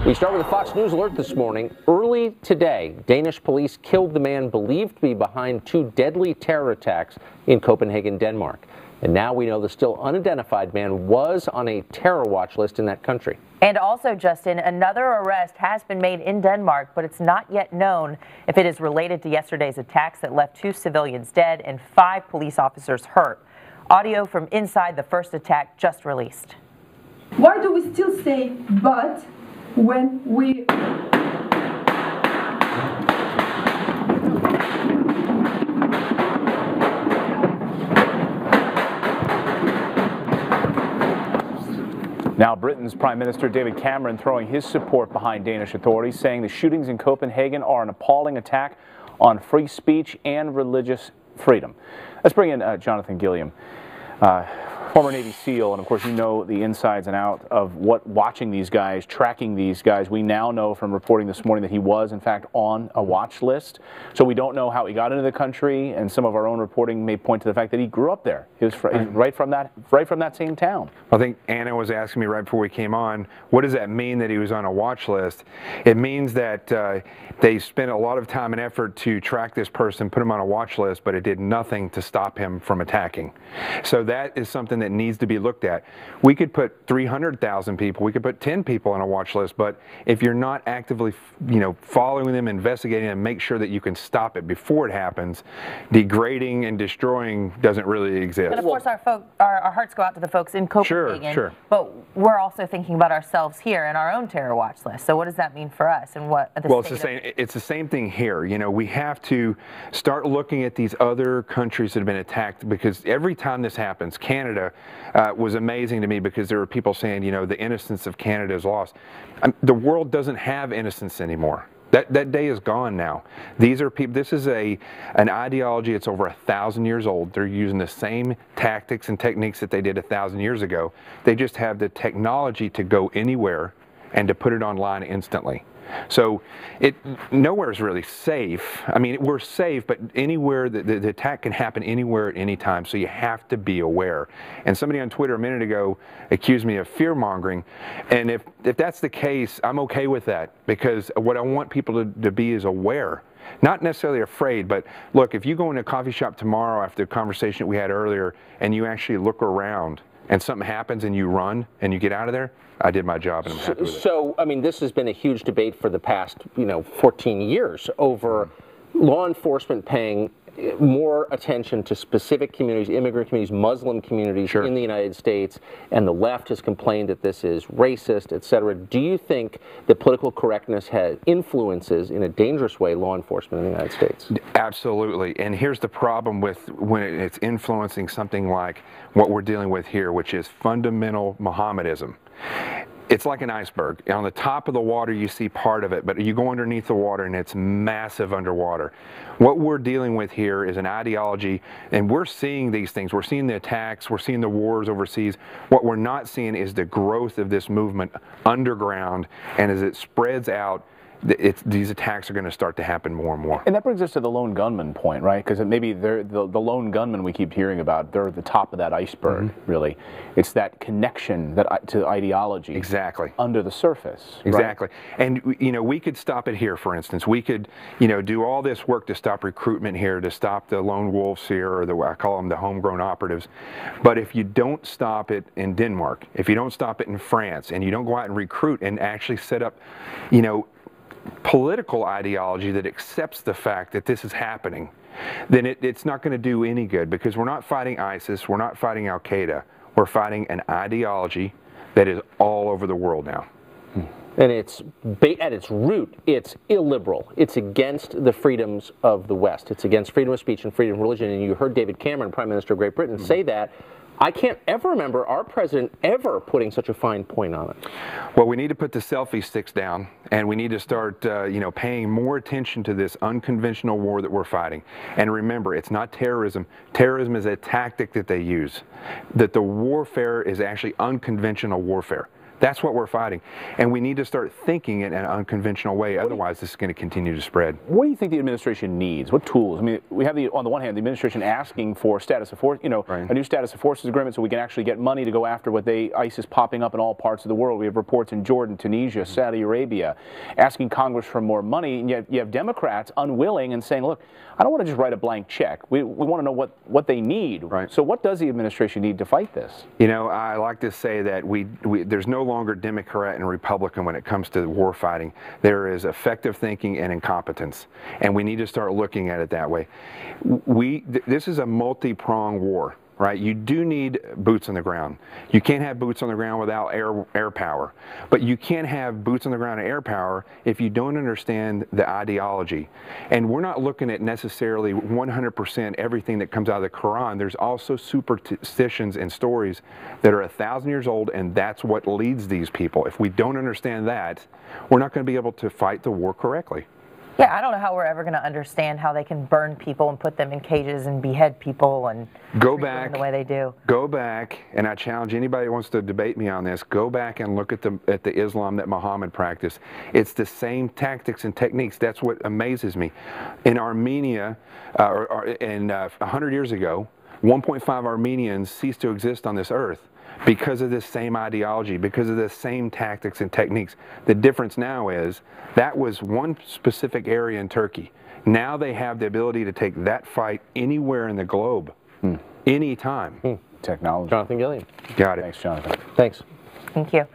We start with a Fox News alert this morning. Early today, Danish police killed the man believed to be behind two deadly terror attacks in Copenhagen, Denmark. And now we know the still unidentified man was on a terror watch list in that country. And also, Justin, another arrest has been made in Denmark, but it's not yet known if it is related to yesterday's attacks that left 2 civilians dead and 5 police officers hurt. Audio from inside the first attack just released. Why do we still say but when we... Now, Britain's Prime Minister David Cameron throwing his support behind Danish authorities, saying the shootings in Copenhagen are an appalling attack on free speech and religious freedom. Let's bring in Jonathan Gilliam, former Navy SEAL, and of course you know the insides and out of what watching these guys, tracking these guys. We now know from reporting this morning that he was in fact on a watch list. So we don't know how he got into the country, and some of our own reporting may point to the fact that he grew up there. He was right from that same town. I think Anna was asking me right before we came on, what does that mean that he was on a watch list? It means that they spent a lot of time and effort to track this person, put him on a watch list, but it did nothing to stop him from attacking. So that is something that needs to be looked at. We could put 300,000 people, we could put 10 people on a watch list, but if you're not actively, following them, investigating them, make sure that you can stop it before it happens, degrading and destroying doesn't really exist. And of course, our hearts go out to the folks in Copenhagen. Sure. But we're also thinking about ourselves here and our own terror watch list. So what does that mean for us? And what? Well, it's the same thing here. We have to start looking at these other countries that have been attacked, because every time this happens, Canada was amazing to me, because there were people saying, the innocence of Canada is lost. The world doesn't have innocence anymore. That day is gone now. These are people. This is an ideology that's over 1,000 years old. They're using the same tactics and techniques that they did 1,000 years ago. They just have the technology to go anywhere and to put it online instantly. So nowhere is really safe. I mean, we're safe, but anywhere, the attack can happen anywhere at any time, so you have to be aware. And somebody on Twitter a minute ago accused me of fear-mongering, and if that's the case, I'm okay with that, because what I want people to be is aware. Not necessarily afraid, but look, if you go in a coffee shop tomorrow after the conversation that we had earlier, and you actually look around, and something happens and you run and you get out of there, I did my job and I'm happy with it. So, I mean, this has been a huge debate for the past, 14 years over law enforcement paying more attention to specific communities, immigrant communities, Muslim communities in the United States, and the left has complained that this is racist, etc. Do you think that political correctness influences, in a dangerous way, law enforcement in the United States? Absolutely. And here's the problem with when it's influencing something like what we're dealing with here, which is fundamental Mohammedanism. It's like an iceberg. On the top of the water, you see part of it, but you go underneath the water and it's massive underwater. What we're dealing with here is an ideology, and we're seeing these things. We're seeing the attacks, we're seeing the wars overseas. What we're not seeing is the growth of this movement underground, and as it spreads out, these attacks are going to start to happen more and more. And that brings us to the lone gunman point, right? Because maybe the lone gunman we keep hearing about, they're at the top of that iceberg, really. It's that connection to ideology. Exactly. Under the surface. Exactly. Right? And, we could stop it here, for instance. We could, do all this work to stop recruitment here, to stop the lone wolves here, or I call them the homegrown operatives. But if you don't stop it in Denmark, if you don't stop it in France, and you don't go out and recruit and actually set up, political ideology that accepts the fact that this is happening, then it's not going to do any good, because we're not fighting ISIS, we're not fighting Al-Qaeda, we're fighting an ideology that is all over the world now. And it's, at its root, it's illiberal. It's against the freedoms of the West. It's against freedom of speech and freedom of religion. And you heard David Cameron, Prime Minister of Great Britain, say that. I can't ever remember our president ever putting such a fine point on it. Well, we need to put the selfie sticks down, and we need to start, paying more attention to this unconventional war that we're fighting. And remember, it's not terrorism. Terrorism is a tactic that they use. That the warfare is actually unconventional warfare. That's what we're fighting. And we need to start thinking in an unconventional way. Otherwise, this is going to continue to spread. What do you think the administration needs? What tools? I mean, we have on the one hand, the administration asking for status of force, a new status of forces agreement so we can actually get money to go after ISIS popping up in all parts of the world. We have reports in Jordan, Tunisia, Saudi Arabia, asking Congress for more money. And yet you have Democrats unwilling and saying, look, I don't want to just write a blank check. We want to know what they need. Right. So what does the administration need to fight this? I like to say that there's no longer Democrat and Republican when it comes to war fighting. There is effective thinking and incompetence, and we need to start looking at it that way. This is a multi-pronged war. Right? You do need boots on the ground. You can't have boots on the ground without air power. But you can't have boots on the ground and air power if you don't understand the ideology. And we're not looking at necessarily 100% everything that comes out of the Quran. There's also superstitions and stories that are 1,000 years old, and that's what leads these people. If we don't understand that, we're not going to be able to fight the war correctly. Yeah, I don't know how we're ever going to understand how they can burn people and put them in cages and behead people and go back the way they do. Go back, and I challenge anybody who wants to debate me on this, go back and look at the Islam that Muhammad practiced. It's the same tactics and techniques. That's what amazes me. In Armenia, 100 years ago, 1.5 Armenians ceased to exist on this earth because of this same ideology, because of the same tactics and techniques. The difference now is that was one specific area in Turkey. Now they have the ability to take that fight anywhere in the globe, anytime. Technology. Jonathan Gilliam. Got it. Thanks, Jonathan. Thanks. Thank you.